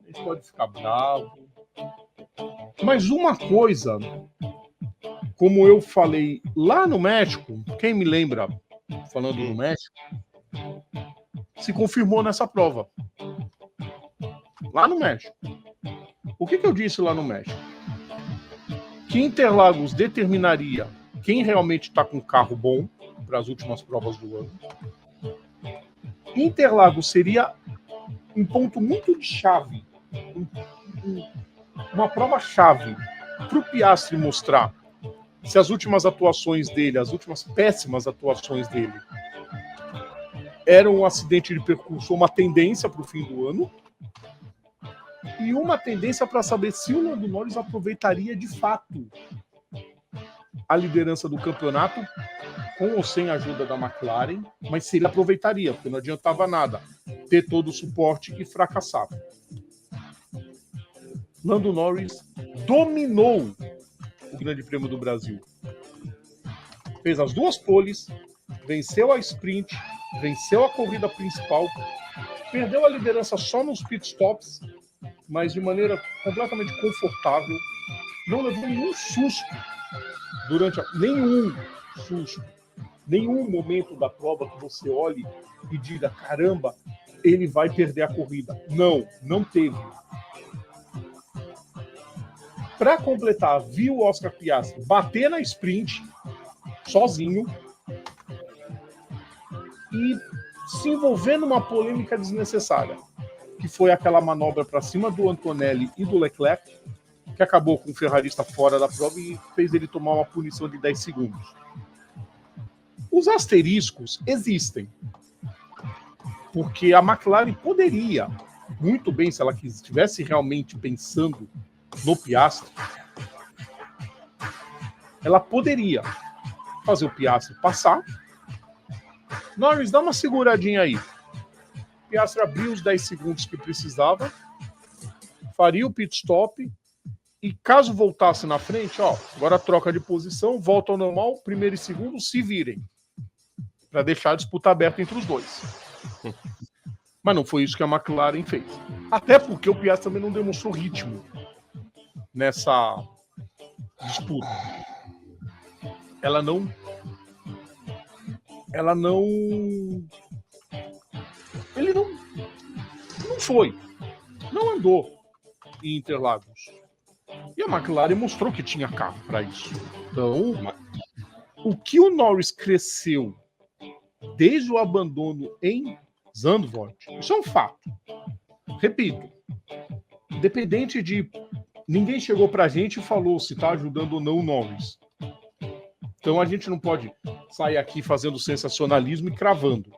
a gente pode ficar bravo. Mas uma coisa, como eu falei lá no México, quem me lembra, falando do México, se confirmou nessa prova. Lá no México. O que eu disse lá no México? Que Interlagos determinaria quem realmente está com carro bom para as últimas provas do ano. Interlagos seria um ponto muito de chave, uma prova-chave para o Piastri mostrar se as últimas atuações dele, as últimas péssimas atuações dele, eram um acidente de percurso ou uma tendência para o fim do ano, e uma tendência para saber se o Lando Norris aproveitaria de fato a liderança do campeonato, com ou sem a ajuda da McLaren, mas se ele aproveitaria, porque não adiantava nada ter todo o suporte e fracassar. Lando Norris dominou o Grande Prêmio do Brasil. Fez as duas poles, venceu a sprint, venceu a corrida principal, perdeu a liderança só nos pitstops, mas de maneira completamente confortável, não levou nenhum susto durante nenhum momento da prova que você olhe e diga, caramba, ele vai perder a corrida. Não teve. Para completar, viu o Oscar Piastri bater na sprint sozinho e se envolver numa polêmica desnecessária, que foi aquela manobra para cima do Antonelli e do Leclerc, que acabou com o ferrarista fora da prova e fez ele tomar uma punição de 10 segundos. Os asteriscos existem, porque a McLaren poderia, muito bem, se ela estivesse realmente pensando no Piastri, ela poderia fazer o Piastri passar. Norris, dá uma seguradinha aí. O Piastri abriu os 10 segundos que precisava, faria o pit stop e caso voltasse na frente, agora troca de posição, volta ao normal, primeiro e segundo se virem, para deixar a disputa aberta entre os dois. Mas não foi isso que a McLaren fez. Até porque o Piastri também não demonstrou ritmo nessa disputa. Ele não foi. Não andou em Interlagos. E a McLaren mostrou que tinha carro para isso. Então, o que o Norris cresceu desde o abandono em Zandvoort, isso é um fato. Repito, independente de... Ninguém chegou pra gente e falou se tá ajudando ou não o Norris. Então a gente não pode sair aqui fazendo sensacionalismo e cravando.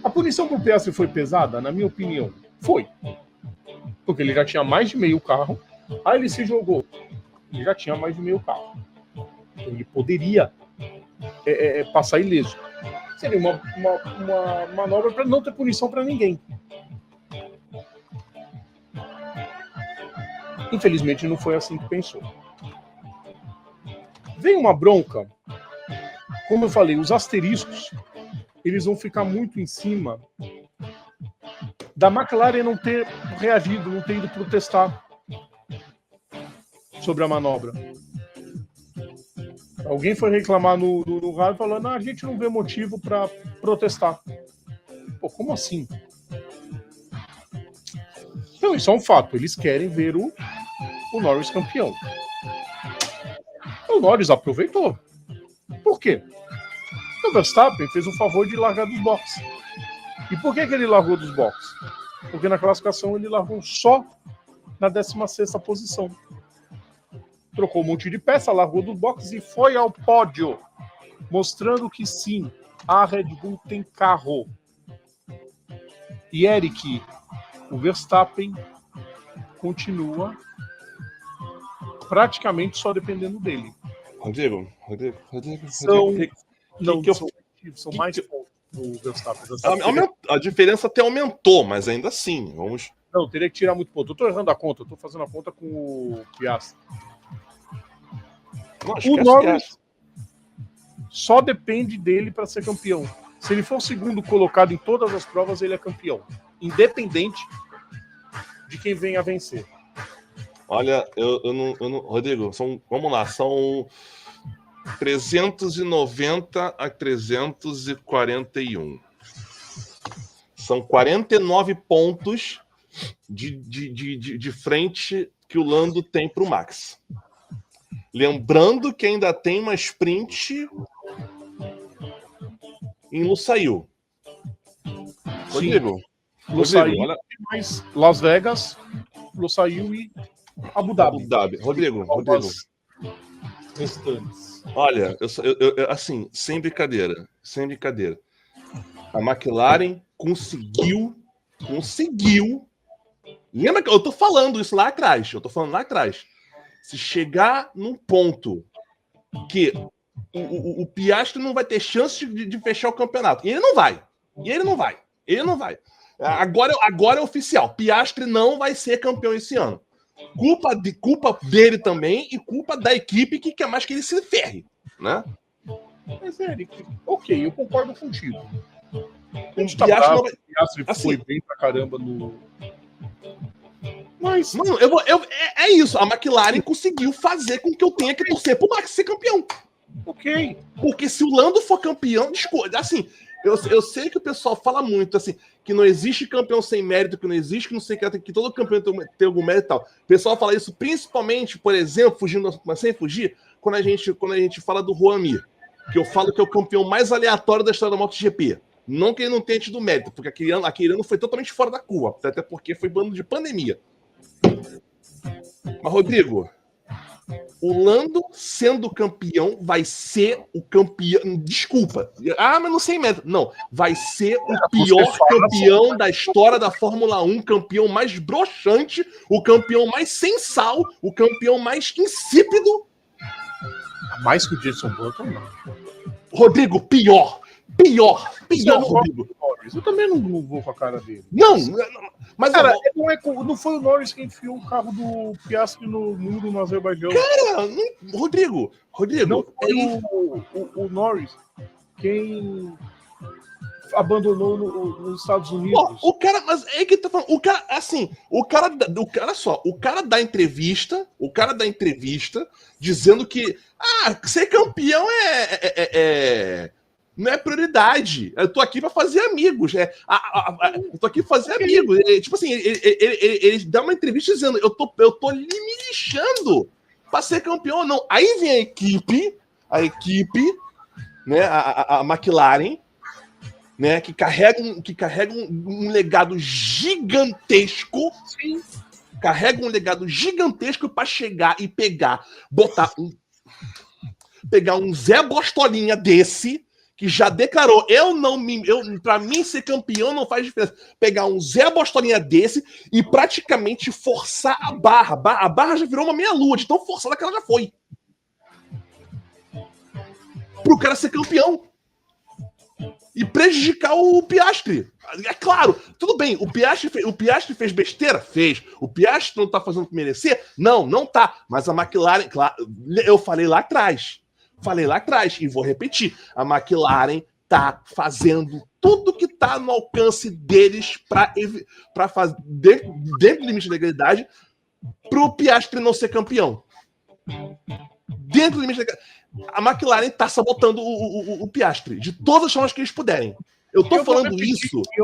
A punição pro Piastri foi pesada? Na minha opinião, foi. Porque ele já tinha mais de meio carro, aí ele se jogou. Ele já tinha mais de meio carro. Então, ele poderia passar ileso. Seria uma manobra para não ter punição para ninguém. Infelizmente não foi assim que pensou. Vem uma bronca. Como eu falei, os asteriscos eles vão ficar muito em cima da McLaren não ter reagido, não ter ido protestar sobre a manobra. Alguém foi reclamar no rádio falando, a gente não vê motivo para protestar. Pô, como assim? Então, isso é um fato. Eles querem ver o Norris campeão. O Norris aproveitou. Por quê? O Verstappen fez o favor de largar dos boxes. E por que ele largou dos boxes? Porque na classificação ele largou só na 16ª posição. Trocou um monte de peça, largou dos boxes e foi ao pódio, mostrando que sim, a Red Bull tem carro. E Eric, o Verstappen continua praticamente só dependendo dele. Rodrigo. São mais pontos do Verstappen. A diferença até aumentou, mas ainda assim, vamos... Não, teria que tirar muito ponto. Eu tô errando a conta, eu tô fazendo a conta com o Piastri. O Norris só depende dele para ser campeão. Se ele for o segundo colocado em todas as provas, ele é campeão. Independente de quem vem a vencer. Olha, eu não. Rodrigo, vamos lá, são 390 a 341. São 49 pontos de frente que o Lando tem para o Max. Lembrando que ainda tem uma sprint em Lusail. Rodrigo, Lusail, mais Las Vegas, Lusail e Abu Dhabi. Rodrigo. Restantes. Olha, eu, assim, sem brincadeira. A McLaren conseguiu. Lembra que eu tô falando isso lá atrás? Se chegar num ponto que o Piastri não vai ter chance de fechar o campeonato. E ele não vai. Agora é oficial. Piastri não vai ser campeão esse ano. Culpa dele também e culpa da equipe que quer mais que ele se ferre, né? Mas, Eric, ok, eu concordo contigo. O Piastri assim, foi bem pra caramba no... Mas... Mano, é isso. A McLaren conseguiu fazer com que eu tenha que torcer pro Max ser campeão. Ok. Porque se o Lando for campeão, assim, eu sei que o pessoal fala muito, assim, que não existe campeão sem mérito, que não existe, que não sei o que todo campeão tem algum mérito e tal. O pessoal fala isso principalmente, por exemplo, mas sem fugir, quando a gente fala do Juan Mir, que eu falo que é o campeão mais aleatório da história da MotoGP. Não que ele não tenha tido mérito, porque aquele ano foi totalmente fora da curva, até porque foi ano de pandemia. Mas, Rodrigo, o Lando sendo campeão vai ser o campeão. Desculpa. Mas não sei mérito. Não. Vai ser o pior campeão da história da Fórmula 1, campeão mais broxante, o campeão mais sem sal, o campeão mais insípido. Mais que o Jason Button, não. Rodrigo, pior, Rodrigo. Eu também não vou com a cara dele. Não, mas cara, não foi o Norris quem enfiou o carro do Piastri no muro no Azerbaijão. Cara, Rodrigo. Não foi o Norris quem abandonou nos Estados Unidos. O cara, mas é que tá falando, o cara dá entrevista, dizendo que ser campeão não é prioridade. Eu tô aqui pra fazer amigos. Eu tô aqui pra fazer amigos. Tipo assim, ele dá uma entrevista dizendo: eu tô me lixando pra ser campeão ou não. Aí vem a equipe, né, a McLaren, né, que carrega um legado gigantesco. Sim. Carrega um legado gigantesco pra chegar e pegar um Zé Bostolinha desse, que já declarou, pra mim ser campeão não faz diferença. Pegar um Zé Bostolinha desse e praticamente forçar a barra. A barra já virou uma meia-lua, de tão forçada que ela já foi. Pro cara ser campeão. E prejudicar o Piastri. É claro, tudo bem, o Piastri fez besteira? Fez. O Piastri não tá fazendo por merecer? Não tá. Mas a McLaren, claro, eu falei lá atrás, e vou repetir, a McLaren tá fazendo tudo que tá no alcance deles para fazer, dentro do limite da legalidade, pro Piastri não ser campeão. Dentro do limite da legalidade. A McLaren tá sabotando o Piastri de todas as formas que eles puderem. Eu tô falando isso. E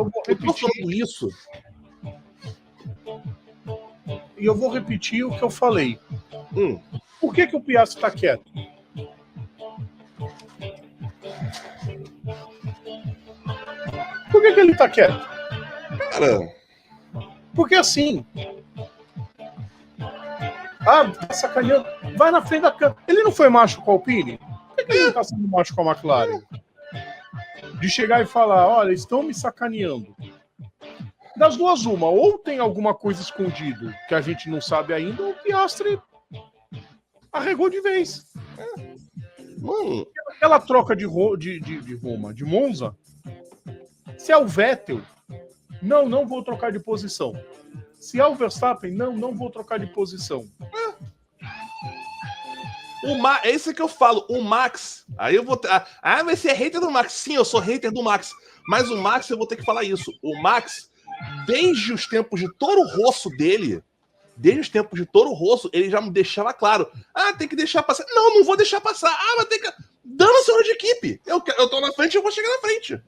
eu vou repetir o que eu falei. Por que o Piastri tá quieto? Por que ele tá quieto? Cara, porque assim... tá sacaneando. Vai na frente da câmera. Ele não foi macho com a Alpine? Por que ele não tá sendo macho com a McLaren? De chegar e falar, olha, estão me sacaneando. Das duas, uma. Ou tem alguma coisa escondida que a gente não sabe ainda, ou o Piastri arregou de vez. Mano. Aquela troca de Monza, se é o Vettel, não vou trocar de posição. Se é o Verstappen, não vou trocar de posição. É isso que eu falo. O Max, aí eu vou... mas você é hater do Max? Sim, eu sou hater do Max. Mas o Max, eu vou ter que falar isso. O Max, desde os tempos de Toro Rosso dele, ele já me deixava claro. Tem que deixar passar. Não vou deixar passar. Mas tem que... Dando seu de equipe. Eu tô na frente, eu vou chegar na frente.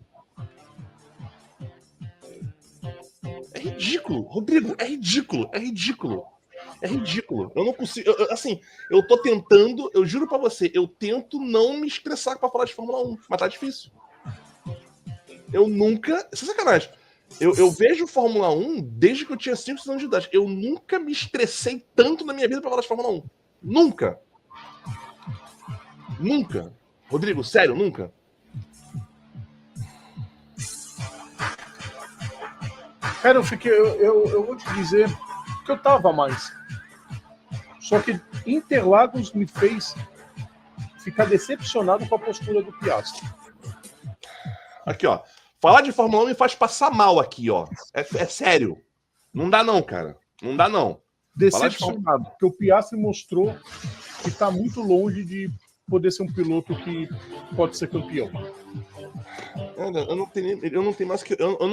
É ridículo, Rodrigo, é ridículo. Eu não consigo, eu tô tentando, eu juro pra você, eu tento não me estressar pra falar de Fórmula 1, mas tá difícil. Eu nunca, sem sacanagem, eu vejo Fórmula 1 desde que eu tinha 5 anos de idade. Eu nunca me estressei tanto na minha vida pra falar de Fórmula 1. Nunca. Rodrigo, sério, nunca. Cara, eu vou te dizer que eu tava mais. Só que Interlagos me fez ficar decepcionado com a postura do Piastri. Aqui, ó. Falar de Fórmula 1 me faz passar mal aqui, ó. É sério. Não dá não, cara. Não dá não. Decepcionado, porque o Piastri mostrou que tá muito longe de poder ser um piloto que pode ser campeão. Eu não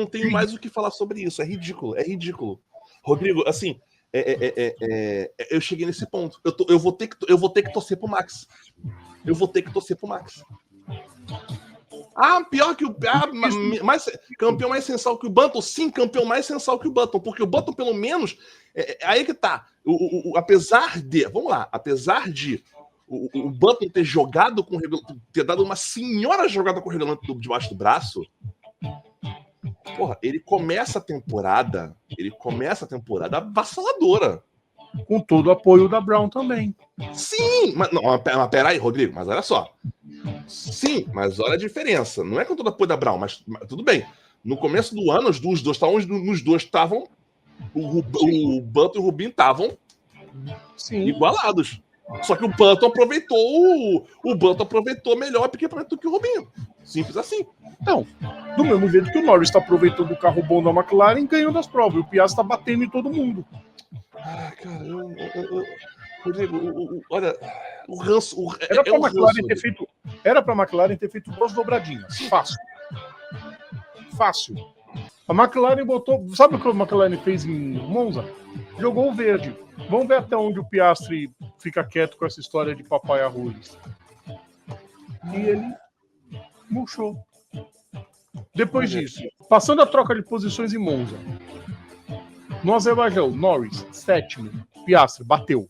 tenho mais o que falar sobre isso. É ridículo. Rodrigo, assim, eu cheguei nesse ponto. Eu vou ter que torcer pro Max. Pior que o... campeão mais sensual que o Button? Sim, campeão mais sensual que o Button. Porque o Button, pelo menos... aí que tá. Apesar de o Button ter jogado com ter dado uma senhora jogada com o regulamento debaixo do braço, porra, ele começa a temporada avassaladora. Com todo o apoio da Brown também. Sim, mas peraí, Rodrigo, mas olha só. Sim, mas olha a diferença. Não é com todo o apoio da Brown, mas tudo bem. No começo do ano, os dois estavam. O Button e o Rubinho estavam igualados. Só que o Button aproveitou melhor o equipamento do que o Rubinho. Simples assim. Então, do mesmo jeito que o Norris está aproveitando o carro bom da McLaren e ganhando as provas. E o Piastri está batendo em todo mundo. Cara, Rodrigo, olha, o ranço. Era para a McLaren ter feito 2 dobradinhas. Fácil. A McLaren botou. Sabe o que a McLaren fez em Monza? Jogou o verde. Vamos ver até onde o Piastri fica quieto com essa história de papai arroz. E ele murchou. Depois disso, passando a troca de posições em Monza. No Azerbaijão, Norris, 7º. Piastri, bateu.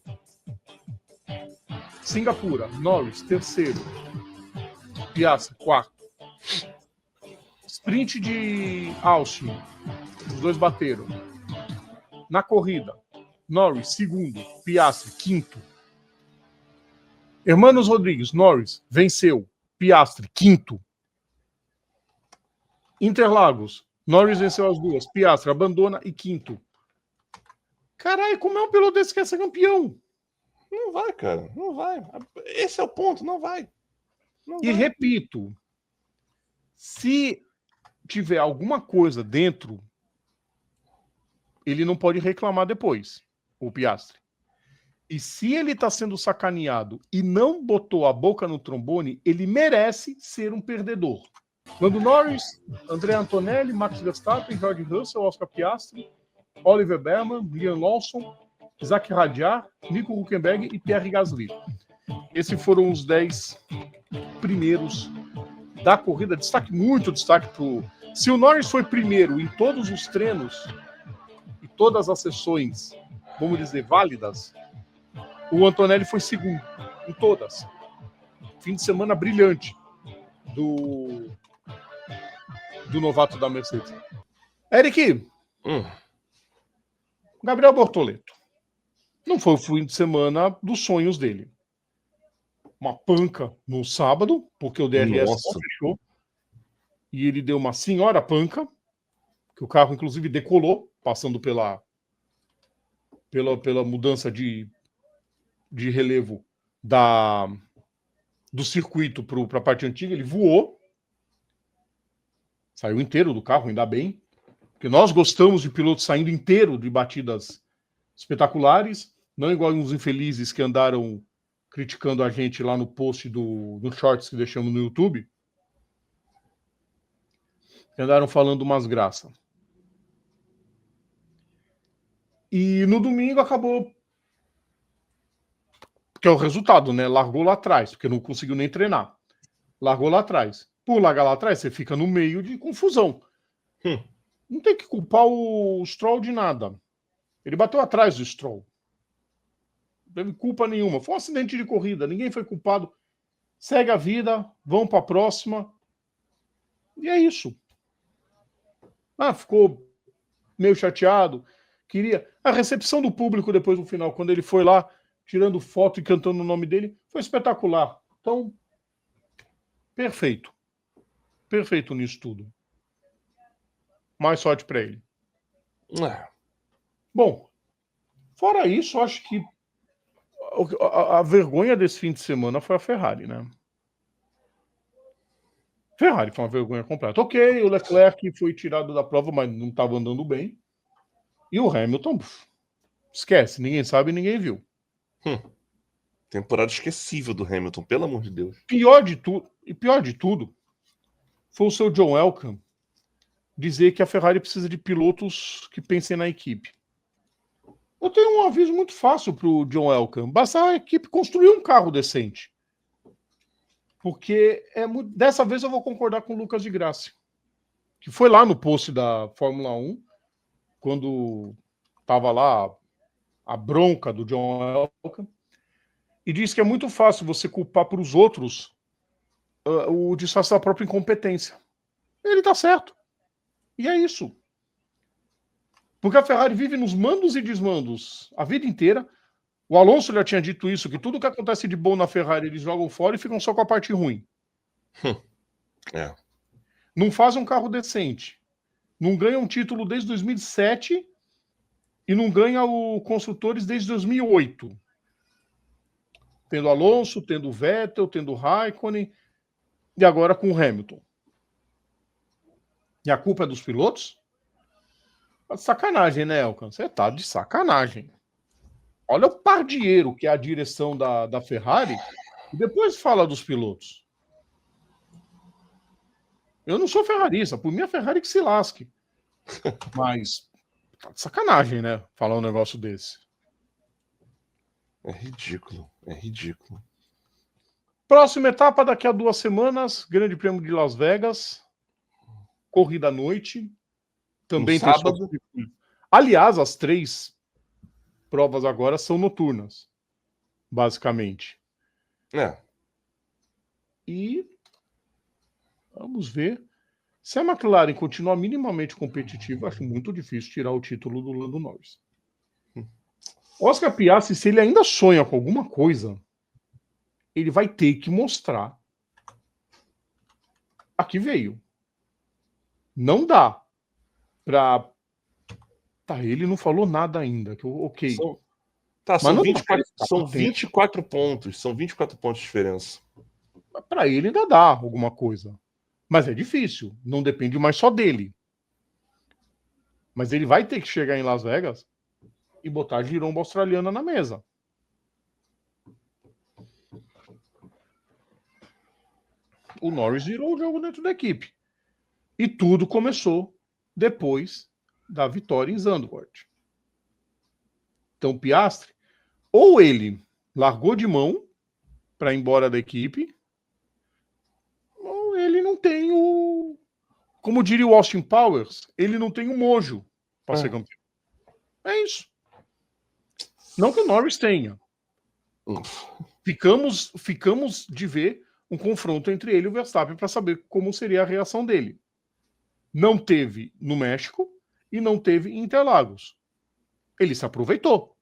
Singapura, Norris, 3º. Piastri, 4º. Sprint de Austin, os 2 bateram. Na corrida, Norris, 2º. Piastri, 5º. Hermanos Rodrigues, Norris, venceu. Piastri, 5º. Interlagos, Norris venceu as 2. Piastri abandona e 5º. Caralho, como é um piloto desse que quer ser campeão? Não vai, cara. Não vai. Esse é o ponto. Não vai. E repito, se tiver alguma coisa dentro, ele não pode reclamar depois, o Piastri. E se ele está sendo sacaneado e não botou a boca no trombone, ele merece ser um perdedor. Lando Norris, André Antonelli, Max Verstappen, George Russell, Oscar Piastri, Oliver Behrman, Liam Lawson, Isaac Hadjar, Nico Hülkenberg e Pierre Gasly. Esses foram os 10 primeiros da corrida. Muito destaque pro... Se o Norris foi primeiro em todos os treinos e todas as sessões, vamos dizer, válidas, o Antonelli foi 2º em todas. Fim de semana brilhante do novato da Mercedes. Eric, Gabriel Bortoleto. Não foi o fim de semana dos sonhos dele. Uma panca no sábado, porque o DRS não fechou. E ele deu uma senhora panca, que o carro, inclusive, decolou, passando pela mudança de relevo do circuito para a parte antiga. Ele voou. Saiu inteiro do carro, ainda bem. Porque nós gostamos de pilotos saindo inteiro de batidas espetaculares, não igual uns infelizes que andaram criticando a gente lá no post no shorts que deixamos no YouTube. Que andaram falando umas graças. E no domingo acabou, que é o resultado, né? Largou lá atrás, porque não conseguiu nem treinar. Largou lá atrás. Por largar lá atrás, você fica no meio de confusão. Não tem que culpar o Stroll de nada. Ele bateu atrás do Stroll. Não teve culpa nenhuma. Foi um acidente de corrida, ninguém foi culpado. Segue a vida, vamos para a próxima. E é isso. Ficou meio chateado. Queria. A recepção do público depois do final, quando ele foi lá, tirando foto e cantando o nome dele, foi espetacular. Então, perfeito. Perfeito nisso tudo. Mais sorte para ele. Bom, fora isso, acho que a vergonha desse fim de semana foi a Ferrari, né? Ferrari foi uma vergonha completa. Ok, o Leclerc foi tirado da prova, mas não estava andando bem. E o Hamilton, esquece, ninguém sabe, ninguém viu. Temporada esquecível do Hamilton, pelo amor de Deus. Pior de tudo, foi o seu John Elkann dizer que a Ferrari precisa de pilotos que pensem na equipe. Eu tenho um aviso muito fácil para o John Elkann. Basta a equipe construir um carro decente. Porque dessa vez eu vou concordar com o Lucas de Grassi, que foi lá no post da Fórmula 1, quando estava lá a bronca do John Elkann, e disse que é muito fácil você culpar para os outros o disfarce da própria incompetência. Ele está certo. E é isso. Porque a Ferrari vive nos mandos e desmandos a vida inteira. O Alonso já tinha dito isso, que tudo que acontece de bom na Ferrari eles jogam fora e ficam só com a parte ruim. Não fazem um carro decente. Não ganha um título desde 2007 e não ganha o Construtores desde 2008. Tendo Alonso, tendo Vettel, tendo Raikkonen e agora com o Hamilton. E a culpa é dos pilotos? Tá de sacanagem, né, Elkann? Você tá de sacanagem. Olha o pardieiro que é a direção da Ferrari e depois fala dos pilotos. Eu não sou ferrarista, por mim a Ferrari que se lasque. Mas tá de sacanagem, né? Falar um negócio desse. É ridículo, é ridículo. Próxima etapa daqui a 2 semanas, Grande Prêmio de Las Vegas, corrida à noite, também no sábado. Aliás, as 3 provas agora são noturnas, basicamente. E vamos ver. Se a McLaren continuar minimamente competitiva, acho muito difícil tirar o título do Lando Norris. Oscar Piastri, se ele ainda sonha com alguma coisa, ele vai ter que mostrar a que veio. Não dá pra... ele não falou nada ainda. Ok. São 24 pontos. São 24 pontos de diferença. Para ele ainda dá alguma coisa. Mas é difícil. Não depende mais só dele. Mas ele vai ter que chegar em Las Vegas e botar a giromba australiana na mesa. O Norris virou o jogo dentro da equipe. E tudo começou depois da vitória em Zandvoort. Então, Piastri, ou ele largou de mão para ir embora da equipe, ou ele não tem o... Como diria o Austin Powers, ele não tem o mojo para ser campeão. É isso. Não que o Norris tenha. Ficamos de ver um confronto entre ele e o Verstappen para saber como seria a reação dele. Não teve no México e não teve em Interlagos. Ele se aproveitou.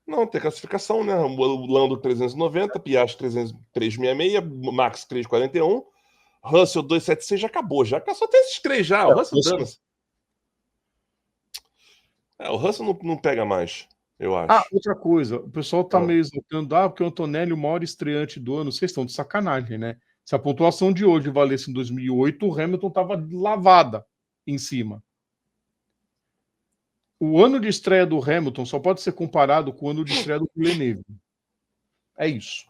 Não, tem classificação, né? O Lando 390, Piastri 366, Max 341, Russell 276, já acabou. Já só tem esses 3 já. O Russell dana-se. O Russell não pega mais, eu acho. Outra coisa. O pessoal tá meio exaltando, porque o Antonelli, o maior estreante do ano, vocês estão de sacanagem, né? Se a pontuação de hoje valesse em 2008, o Hamilton tava lavada em cima. O ano de estreia do Hamilton só pode ser comparado com o ano de estreia do Villeneuve. É isso.